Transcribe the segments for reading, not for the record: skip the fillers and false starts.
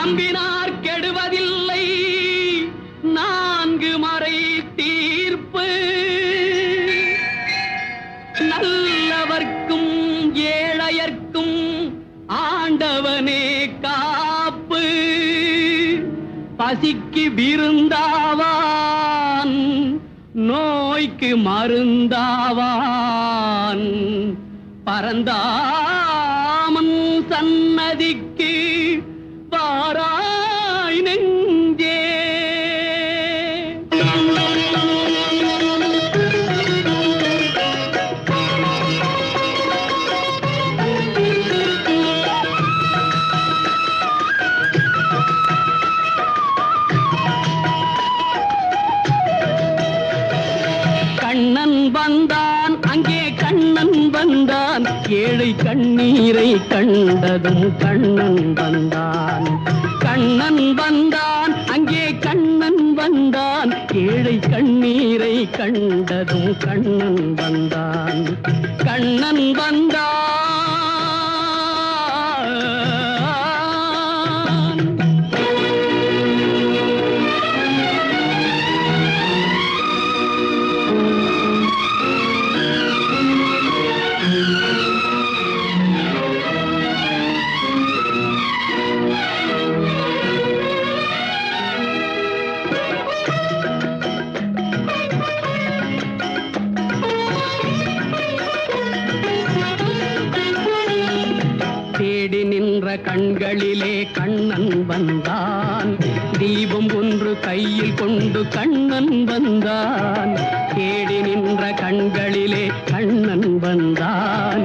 நம்பினார் கெடுவதில்லை நான்கு மறை தீர்ப்பு நல்லவர்க்கும் ஏழையர்க்கும் ஆண்டவனே காப்பு பசிக்கு விருந்தாவான் நோய்க்கு மருந்தாவான் பரந்தாமன் சன்னதிக்கு பாராய் நெஞ்சே. கண்ணன் வந்தான் அங்கே கண்ணன் வந்தான் ஏழை கண்ணீரை கண்டதும் கண்ணன் வந்தான். கண்ணன் வந்தான் அங்கே கண்ணன் வந்தான் ஏழை கண்ணீரை கண்டதும் கண்ணன் வந்தான். கண்ணன் வந்தான் தேடி நின்ற கண்களிலே கண்ணன் வந்தான். தீபம் ஒன்று கையில் கொண்டு கண்ணன் வந்தான். தேடி நின்ற கண்களிலே கண்ணன் வந்தான்.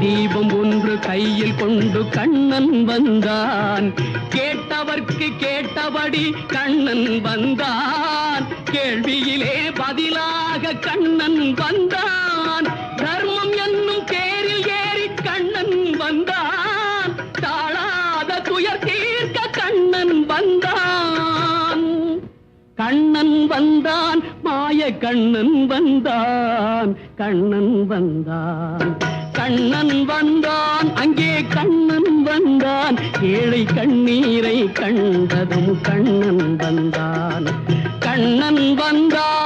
தீபம் ஒன்று கையில் கொண்டு கண்ணன் வந்தான். கேட்டவர்க்கு கேட்டபடி கண்ணன் வந்தான். கேள்வியிலே பதிலாக கண்ணன் வந்தான். தர்மம் என்னும் தேரில் ஏறி கண்ணன் வந்தான். தாழாத துயர் தீர்க்க கண்ணன் வந்தான். கண்ணன் வந்தான் மாய கண்ணன் வந்தான். கண்ணன் வந்தான் கண்ணன் வந்தான் அங்கே கண்ணன் வந்தான் ஏழை கண்ணீரை கண்டதும் கண்ணன் வந்தான். கண்ணன் வந்தான்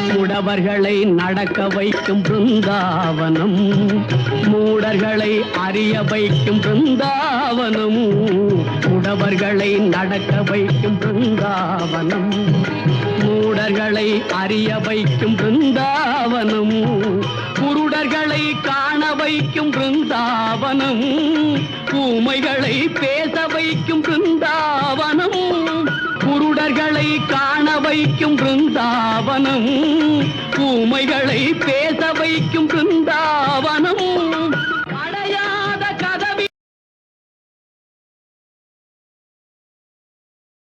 மூடவர்களை நடக்க வைக்கும் பிருந்தாவனம். மூடர்களை அறிய வைக்கும் பிருந்தாவனம். மூடவர்களை நடக்க வைக்கும் பிருந்தாவனம். மூடர்களை அறிய வைக்கும் பிருந்தாவனம். குருடர்களை காண வைக்கும் பிருந்தாவனம். ஊமைகளை பேச வைக்கும் பிருந்தாவனம். குருடர்களை காண வைக்கும் பிருந்தாவனம். ஊமைகளை பேச வைக்கும் பிருந்தாவனம்.